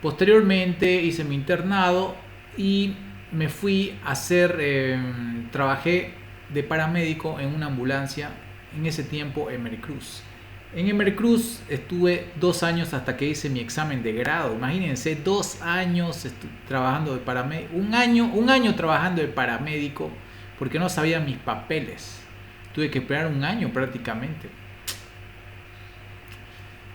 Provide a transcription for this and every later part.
Posteriormente hice mi internado y me fui a hacer, trabajé de paramédico en una ambulancia, en ese tiempo Emery Cruz. En Emery Cruz estuve 2 años hasta que hice mi examen de grado. Imagínense, 2 años trabajando de paramédico, un año trabajando de paramédico porque no sabía mis papeles. Tuve que esperar un año prácticamente.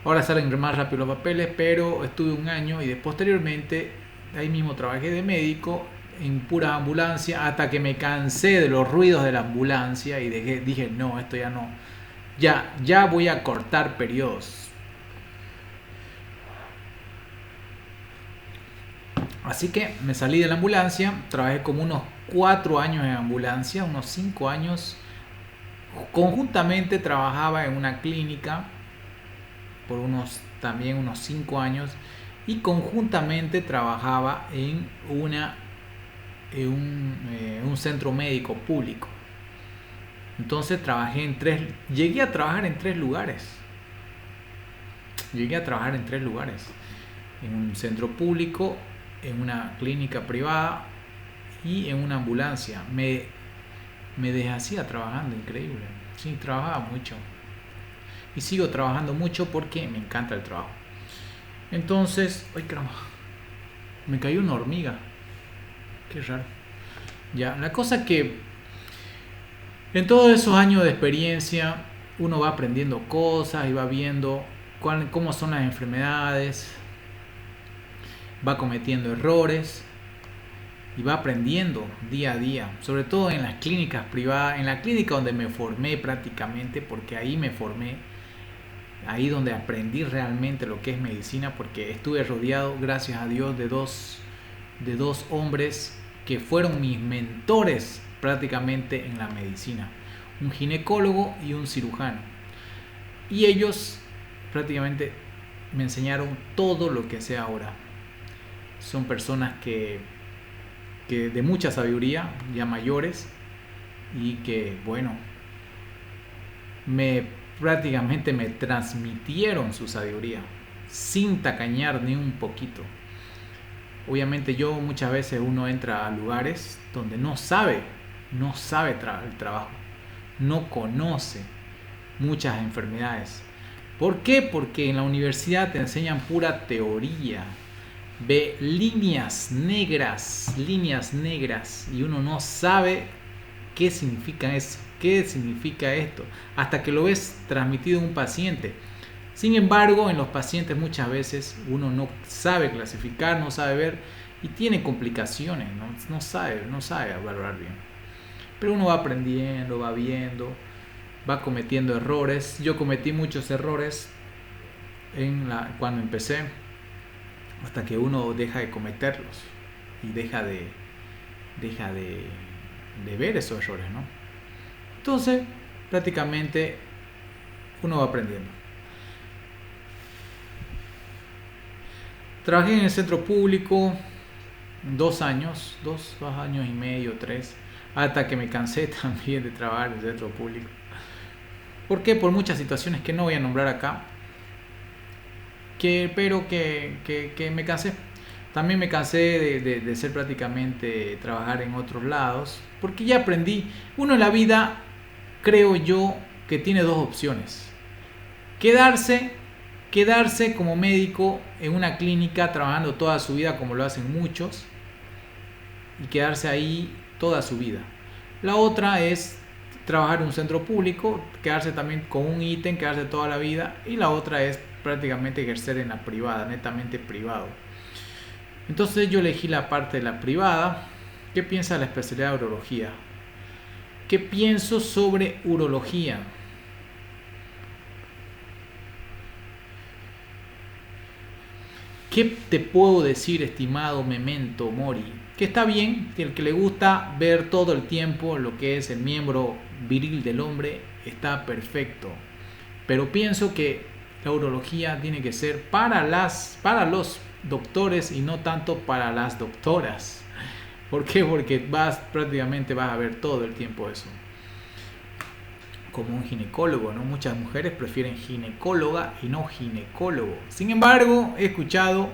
Ahora salen más rápido los papeles, pero estuve un año y posteriormente ahí mismo trabajé de médico en pura ambulancia hasta que me cansé de los ruidos de la ambulancia y dije, no, esto ya no, ya voy a cortar periodos. Así que me salí de la ambulancia, trabajé como unos 4 años en ambulancia, unos 5 años. Conjuntamente trabajaba en una clínica por también unos 5 años y conjuntamente trabajaba en un centro médico público. Entonces llegué a trabajar en 3 lugares. En un centro público, en una clínica privada y en una ambulancia. Me deshacía trabajando, increíble. Sí, trabajaba mucho. Y sigo trabajando mucho porque me encanta el trabajo. Entonces, ¡ay caramba! Me cayó una hormiga. Qué raro. Ya, la cosa que en todos esos años de experiencia uno va aprendiendo cosas y va viendo cómo son las enfermedades, va cometiendo errores y va aprendiendo día a día, sobre todo en las clínicas privadas, en la clínica donde me formé prácticamente, porque ahí me formé, ahí donde aprendí realmente lo que es medicina, porque estuve rodeado, gracias a Dios, de dos hombres que fueron mis mentores prácticamente en la medicina, un ginecólogo y un cirujano, y ellos prácticamente me enseñaron todo lo que sé ahora. Son personas que de mucha sabiduría, ya mayores, y que bueno, prácticamente me transmitieron su sabiduría sin tacañar ni un poquito. Obviamente muchas veces uno entra a lugares donde no sabe el trabajo, no conoce muchas enfermedades. ¿Por qué? Porque en la universidad te enseñan pura teoría, ve líneas negras y uno no sabe qué significa eso, qué significa esto, hasta que lo ves transmitido a un paciente. Sin embargo, en los pacientes muchas veces uno no sabe clasificar, no sabe ver y tiene complicaciones, no sabe valorar bien. Pero uno va aprendiendo, va viendo, va cometiendo errores. Yo cometí muchos errores cuando empecé, hasta que uno deja de cometerlos y deja de ver esos errores, ¿no? Entonces, prácticamente uno va aprendiendo. Trabajé en el centro público 2 años, 2 años y medio, 3, hasta que me cansé también de trabajar en el centro público. ¿Por qué? Por muchas situaciones que no voy a nombrar acá, pero que me cansé. También me cansé de ser prácticamente trabajar en otros lados, porque ya aprendí. Uno en la vida, creo yo, que tiene 2 opciones: quedarse como médico en una clínica trabajando toda su vida, como lo hacen muchos, y quedarse ahí toda su vida. La otra es trabajar en un centro público, quedarse también con un ítem, quedarse toda la vida. Y la otra es prácticamente ejercer en la privada, netamente privado. Entonces yo elegí la parte de la privada. ¿Qué piensa de la especialidad de urología? ¿Qué pienso sobre urología? ¿Qué te puedo decir, estimado memento mori? Que está bien, que el que le gusta ver todo el tiempo lo que es el miembro viril del hombre, está perfecto. Pero pienso que la urología tiene que ser para los doctores y no tanto para las doctoras. ¿Por qué? Porque prácticamente vas a ver todo el tiempo eso. Como un ginecólogo, ¿no? Muchas mujeres prefieren ginecóloga y no ginecólogo. Sin embargo, he escuchado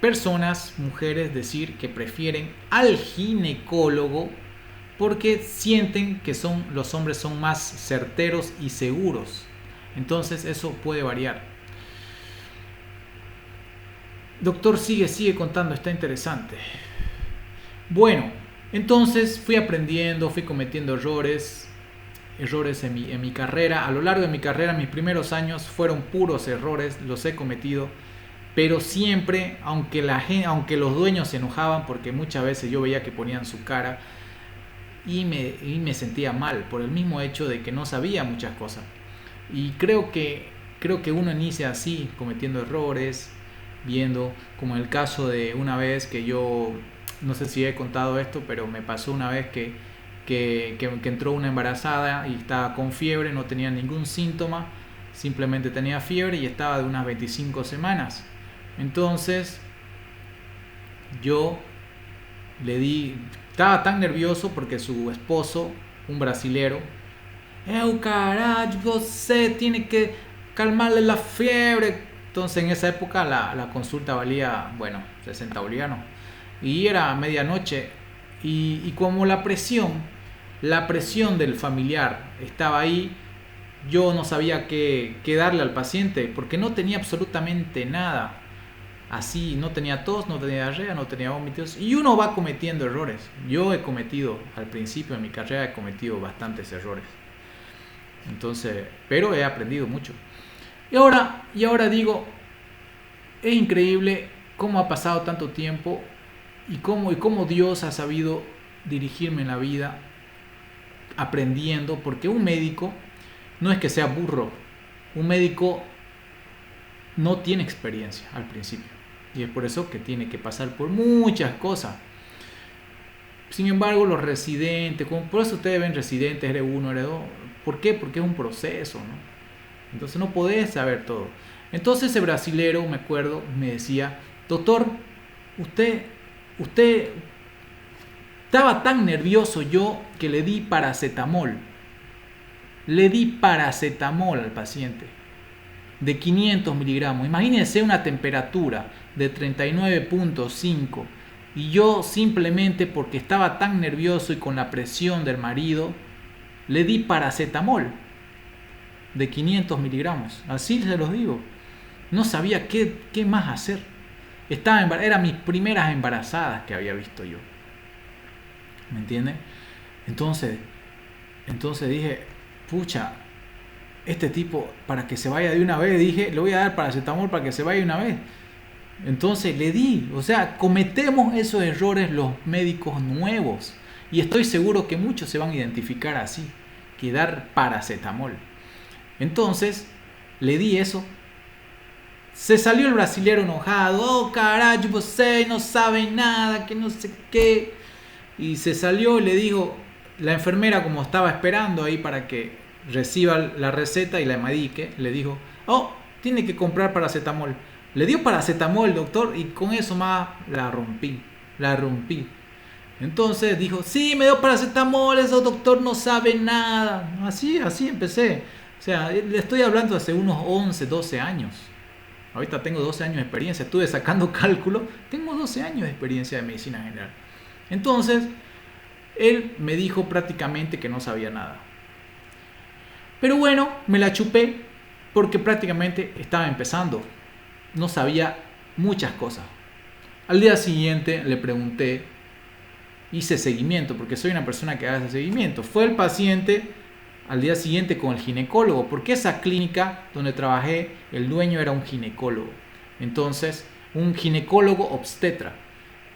personas, mujeres, decir que prefieren al ginecólogo porque sienten que los hombres son más certeros y seguros. Entonces eso puede variar. Doctor, sigue contando, está interesante. Bueno, entonces fui aprendiendo, fui cometiendo errores en mi carrera. A lo largo de mi carrera, mis primeros años fueron puros errores, los he cometido. Pero siempre, aunque los dueños se enojaban, porque muchas veces yo veía que ponían su cara y me sentía mal por el mismo hecho de que no sabía muchas cosas. Y creo que uno inicia así, cometiendo errores, viendo, como en el caso de una vez que yo, no sé si he contado esto, pero me pasó una vez que entró una embarazada y estaba con fiebre, no tenía ningún síntoma, simplemente tenía fiebre y estaba de unas 25 semanas. Entonces yo estaba tan nervioso porque su esposo, un brasilero, carajo, você tiene que calmarle la fiebre. Entonces en esa época la consulta valía, 60 bolivianos. Y era medianoche. Y como la presión del familiar estaba ahí, yo no sabía qué darle al paciente porque no tenía absolutamente nada. Así, no tenía tos, no tenía diarrea, no tenía vómitos. Y uno va cometiendo errores. Yo he cometido, al principio de mi carrera, he cometido bastantes errores. Entonces, pero he aprendido mucho. Y ahora digo, es increíble cómo ha pasado tanto tiempo y cómo Dios ha sabido dirigirme en la vida aprendiendo, porque un médico no es que sea burro, un médico no tiene experiencia al principio y es por eso que tiene que pasar por muchas cosas. Sin embargo, los residentes, por eso ustedes ven residentes R1, R2, ¿por qué? Porque es un proceso, ¿no? Entonces no podés saber todo. Entonces ese brasilero, me acuerdo, me decía, doctor, usted estaba tan nervioso yo que le di paracetamol. Le di paracetamol al paciente de 500 miligramos. Imagínense una temperatura de 39.5 y yo simplemente porque estaba tan nervioso y con la presión del marido, le di paracetamol de 500 miligramos. Así se los digo. No sabía qué más hacer. Eran mis primeras embarazadas que había visto yo. ¿Me entienden? Entonces dije, pucha, este tipo, para que se vaya de una vez, dije, le voy a dar paracetamol para que se vaya de una vez. Entonces le di, o sea, cometemos esos errores los médicos nuevos. Y estoy seguro que muchos se van a identificar así, que dar paracetamol. Entonces, le di eso. Se salió el brasilero enojado, carajo, você no sabe nada, que no sé qué. Y se salió y le dijo, la enfermera como estaba esperando ahí para que reciba la receta y la medique, le dijo, tiene que comprar paracetamol. Le dio paracetamol el doctor y con eso más la rompí. Entonces dijo, sí, me dio paracetamol, ese doctor no sabe nada. Así empecé. O sea, le estoy hablando hace unos 11, 12 años. Ahorita tengo 12 años de experiencia, estuve sacando cálculo, tengo 12 años de experiencia de medicina general. Entonces, él me dijo prácticamente que no sabía nada. Pero bueno, me la chupé porque prácticamente estaba empezando. No sabía muchas cosas. Al día siguiente le pregunté, hice seguimiento, porque soy una persona que hace seguimiento. Fue el paciente al día siguiente con el ginecólogo, porque esa clínica donde trabajé, el dueño era un ginecólogo. Entonces, un ginecólogo obstetra.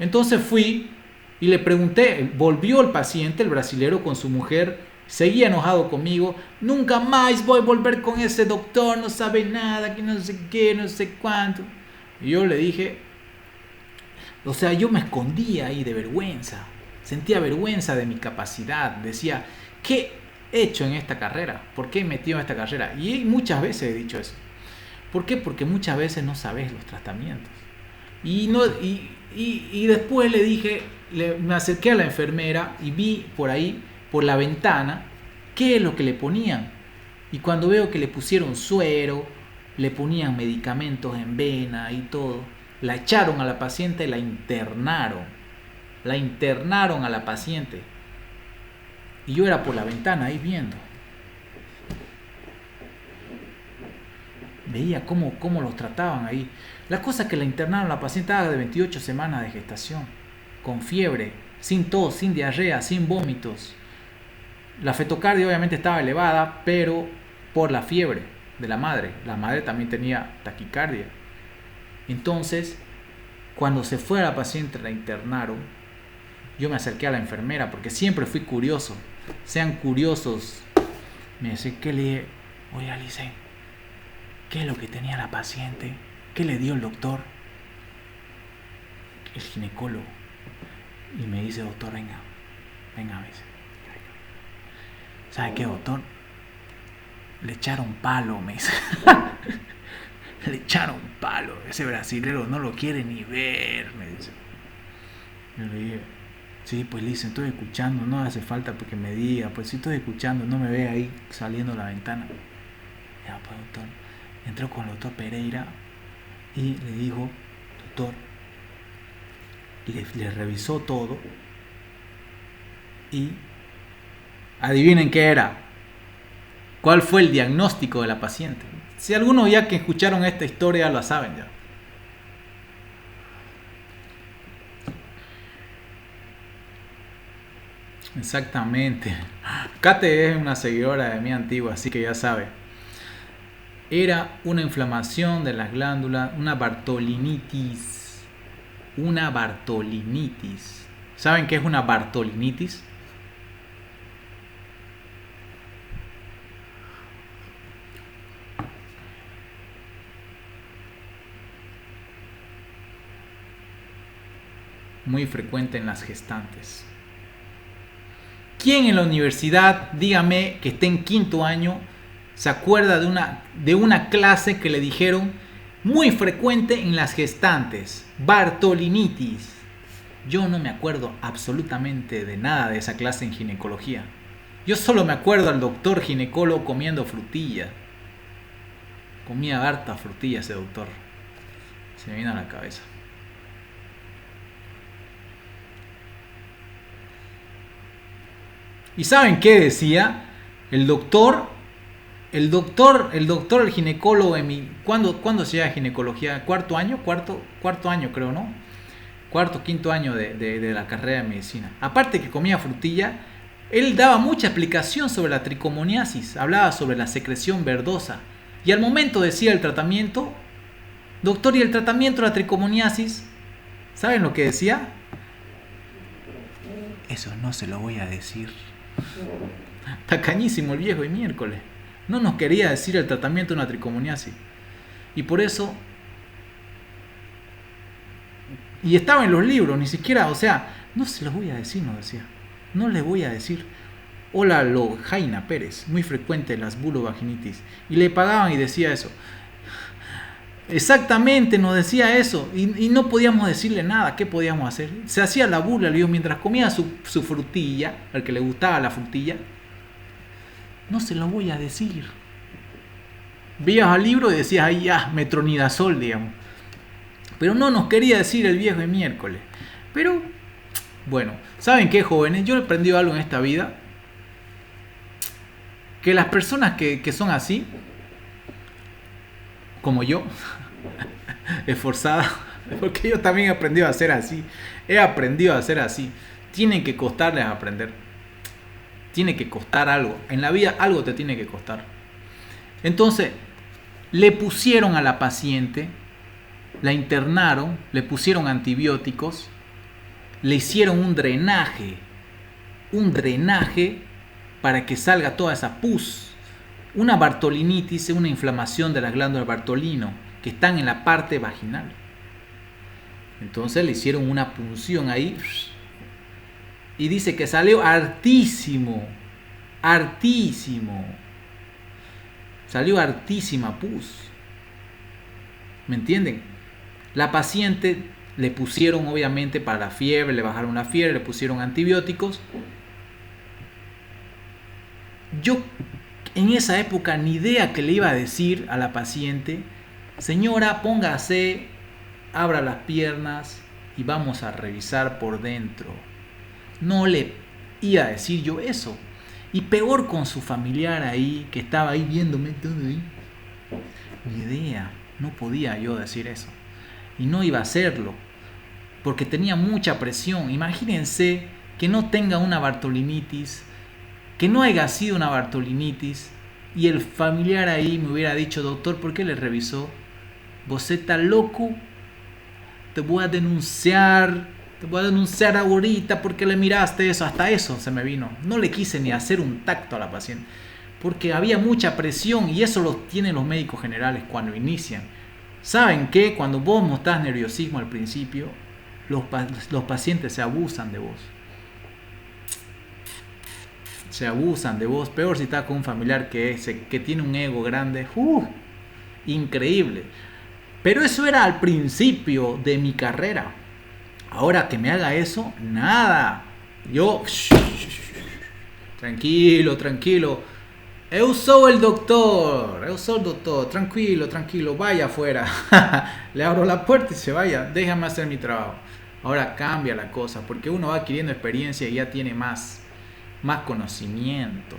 Entonces fui y le pregunté, volvió el paciente, el brasilero, con su mujer, seguía enojado conmigo, nunca más voy a volver con ese doctor, no sabe nada, que no sé qué, no sé cuánto. Y yo le dije, o sea, yo me escondía ahí de vergüenza, sentía vergüenza de mi capacidad, decía, ¿qué he hecho en esta carrera? ¿Por qué he metido en esta carrera? Y muchas veces he dicho eso. ¿Por qué? Porque muchas veces no sabes los tratamientos. Y después le dije, me acerqué a la enfermera y vi por ahí, por la ventana, qué es lo que le ponían. Y cuando veo que le pusieron suero, le ponían medicamentos en vena y todo, La echaron a la paciente y la internaron. La internaron a la paciente. Y yo era por la ventana ahí viendo. Veía cómo los trataban ahí. La cosa es que la internaron a la paciente de 28 semanas de gestación. Con fiebre, sin tos, sin diarrea, sin vómitos. La fetocardia obviamente estaba elevada, pero por la fiebre de la madre. La madre también tenía taquicardia. Entonces, cuando se fue a la paciente, la internaron. Yo me acerqué a la enfermera porque siempre fui curioso. Sean curiosos. Me decía, ¿qué le dije? Oye, Alice, ¿qué es lo que tenía la paciente? ¿Qué le dio el doctor? El ginecólogo. Y me dice, doctor, venga, me dice. ¿Sabe qué, doctor? Le echaron palo, me dice. Le echaron palo. Ese brasilero no lo quiere ni ver, me dice. Yo le dije, sí, pues Lice, estoy escuchando, no hace falta porque me diga, pues si estoy escuchando, no me ve ahí saliendo a la ventana. Ya, pues doctor, entró con el doctor Pereira y le dijo, doctor, le revisó todo y adivinen qué era, cuál fue el diagnóstico de la paciente. Si algunos ya que escucharon esta historia lo saben ya. Exactamente. Kate es una seguidora de mí antigua, así que ya sabe. Era una inflamación de las glándulas, una bartolinitis. Una bartolinitis. ¿Saben qué es una bartolinitis? Muy frecuente en las gestantes. ¿Quién en la universidad, dígame, que esté en quinto año, se acuerda de una clase que le dijeron muy frecuente en las gestantes? Bartolinitis. Yo no me acuerdo absolutamente de nada de esa clase en ginecología. Yo solo me acuerdo al doctor ginecólogo comiendo frutilla. Comía harta frutilla ese doctor. Se me vino a la cabeza. ¿Y saben qué decía? El doctor, el ginecólogo en mi... ¿Cuándo se llama ginecología? ¿Cuarto año creo, ¿no? Quinto año de la carrera de medicina. Aparte que comía frutilla, él daba mucha explicación sobre la tricomoniasis, hablaba sobre la secreción verdosa. Y al momento decía el tratamiento, doctor, ¿y el tratamiento de la tricomoniasis? ¿Saben lo que decía? Eso no se lo voy a decir. Tacañísimo el viejo y miércoles. No nos quería decir el tratamiento de una tricomoniasis. Y por eso... Y estaba en los libros, ni siquiera, o sea, no se los voy a decir, nos decía. No les voy a decir. Hola, Jaina Pérez, muy frecuente las bulovaginitis. Y le pagaban y decía eso. Exactamente, nos decía eso. Y no podíamos decirle nada. ¿Qué podíamos hacer? Se hacía la burla, le digo, mientras comía su frutilla, al que le gustaba la frutilla. No se lo voy a decir. Veías al libro y decías, ahí ya, metronidazol, digamos. Pero no nos quería decir el viejo de miércoles. Pero, bueno, ¿saben qué, jóvenes? Yo he aprendido algo en esta vida. Que las personas que son así, como yo, esforzada, porque yo también he aprendido a ser así. Tienen que costarles aprender. Tiene que costar algo. En la vida algo te tiene que costar. Entonces, le pusieron a la paciente, la internaron, le pusieron antibióticos, le hicieron un drenaje para que salga toda esa pus. Una bartolinitis es una inflamación de las glándulas Bartolino que están en la parte vaginal. Entonces le hicieron una punción ahí y dice que salió hartísimo. Salió hartísima pus. ¿Me entienden? La paciente le pusieron, obviamente, para la fiebre, le bajaron la fiebre, le pusieron antibióticos. Yo en esa época ni idea que le iba a decir a la paciente, señora, póngase abra las piernas y vamos a revisar por dentro. No le iba a decir yo eso. Y peor con su familiar ahí, que estaba ahí viéndome todo ahí. Ni idea, no podía yo decir eso. Y no iba a hacerlo, porque tenía mucha presión. Imagínense que no tenga una bartolinitis, que no haya sido una bartolinitis, y el familiar ahí me hubiera dicho: doctor, ¿por qué le revisó? ¿Vos estás loco? Te voy a denunciar ahorita porque le miraste eso. Hasta eso se me vino. No le quise ni hacer un tacto a la paciente, porque había mucha presión, y eso lo tienen los médicos generales cuando inician. ¿Saben qué? Cuando vos mostrás nerviosismo al principio, los pacientes se abusan de vos. Se abusan de vos. Peor si estás con un familiar que tiene un ego grande. Increíble. Pero eso era al principio de mi carrera. Ahora que me haga eso, nada. Yo, tranquilo. Eu sou el doctor, tranquilo, vaya afuera. Le abro la puerta y se vaya, déjame hacer mi trabajo. Ahora cambia la cosa, porque uno va adquiriendo experiencia y ya tiene más conocimiento.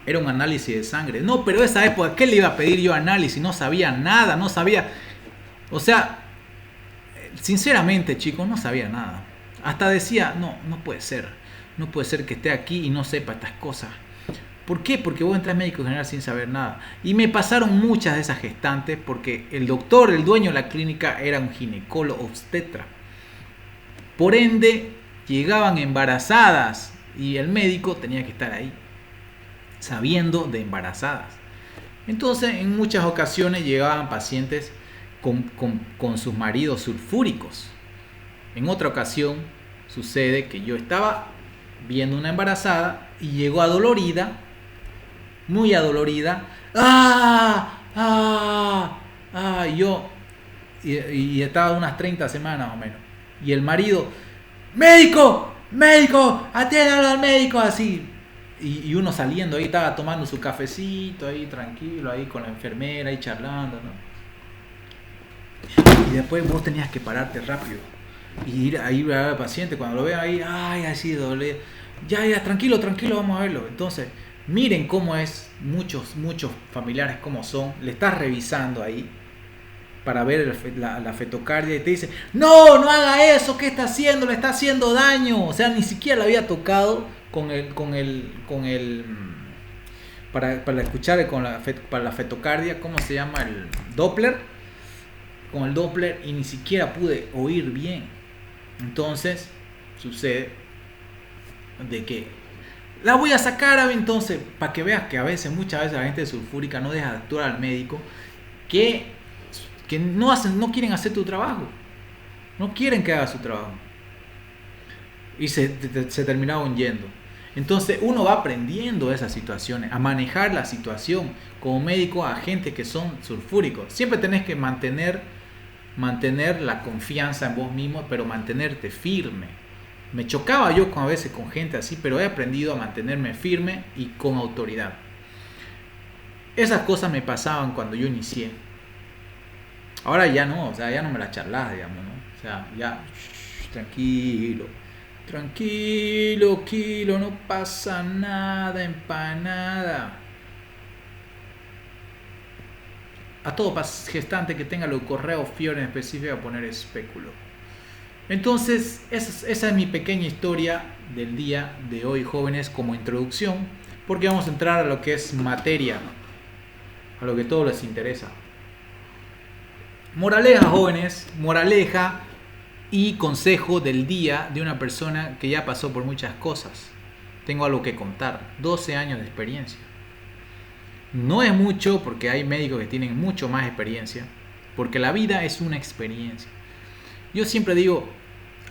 Era un análisis de sangre. No, pero esa época, ¿qué le iba a pedir yo análisis? No sabía nada, no sabía. O sea, sinceramente, chicos, no sabía nada. Hasta decía, no puede ser. No puede ser que esté aquí y no sepa estas cosas. ¿Por qué? Porque vos entras médico general sin saber nada. Y me pasaron muchas de esas gestantes porque el doctor, el dueño de la clínica, era un ginecólogo obstetra. Por ende, llegaban embarazadas y el médico tenía que estar ahí, sabiendo de embarazadas. Entonces, en muchas ocasiones llegaban pacientes con sus maridos sulfúricos. En otra ocasión, sucede que yo estaba viendo una embarazada y llegó adolorida, muy adolorida. Y estaba unas 30 semanas más o menos. Y el marido: médico, atiéndalo al médico, así. Y uno saliendo ahí, estaba tomando su cafecito ahí tranquilo, ahí con la enfermera, ahí charlando, ¿no? Y después vos tenías que pararte rápido y ir ahí a ver al paciente. Cuando lo vean ahí, así doble. Ya, tranquilo, vamos a verlo. Entonces, miren cómo es, muchos familiares cómo son. Le estás revisando ahí para ver la fetocardia y te dice: no haga eso, ¿qué está haciendo? Le está haciendo daño. O sea, ni siquiera le había tocado para escuchar para la fetocardia, ¿cómo se llama? El Doppler. Con el Doppler, y ni siquiera pude oír bien. Entonces sucede de que la voy a sacar. Entonces, para que veas que muchas veces la gente sulfúrica no deja de actuar al médico, que no quieren hacer tu trabajo, no quieren que haga su trabajo, y se terminaron yendo. Entonces uno va aprendiendo esas situaciones, a manejar la situación como médico a gente que son sulfúricos. Siempre tenés que mantener la confianza en vos mismo, pero mantenerte firme. Me chocaba yo a veces con gente así, pero he aprendido a mantenerme firme y con autoridad. Esas cosas me pasaban cuando yo inicié. Ahora ya no, o sea, ya no me la charlas, digamos, ¿no? O sea, ya, tranquilo, Kilo, no pasa nada, empanada. A todo gestante que tenga leucorrea o fiebre en específico, a poner espéculo. Entonces, esa es mi pequeña historia del día de hoy, jóvenes, como introducción, porque vamos a entrar a lo que es materia, a lo que a todos les interesa. Moraleja, jóvenes, moraleja y consejo del día de una persona que ya pasó por muchas cosas. Tengo algo que contar, 12 años de experiencia. No es mucho, porque hay médicos que tienen mucho más experiencia, porque la vida es una experiencia. Yo siempre digo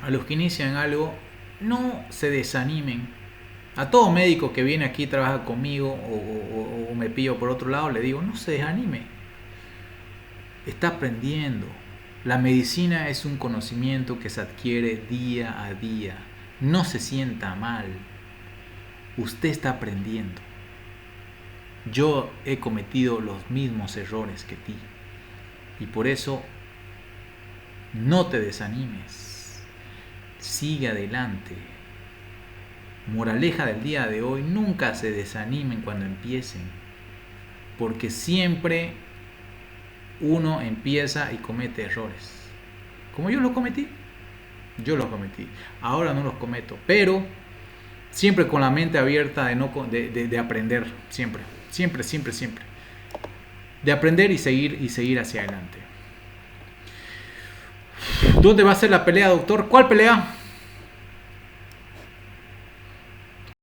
a los que inician algo, no se desanimen. A todo médico que viene aquí y trabaja conmigo o me pillo por otro lado, le digo: no se desanime. Está aprendiendo. La medicina es un conocimiento que se adquiere día a día. No se sienta mal. Usted está aprendiendo. Yo he cometido los mismos errores que ti. Y por eso no te desanimes. Sigue adelante. Moraleja del día de hoy, nunca se desanimen cuando empiecen. Porque siempre uno empieza y comete errores. Como yo los cometí. Ahora no los cometo. Pero siempre con la mente abierta de aprender. Siempre. De aprender y seguir hacia adelante. ¿Dónde va a ser la pelea, doctor? ¿Cuál pelea?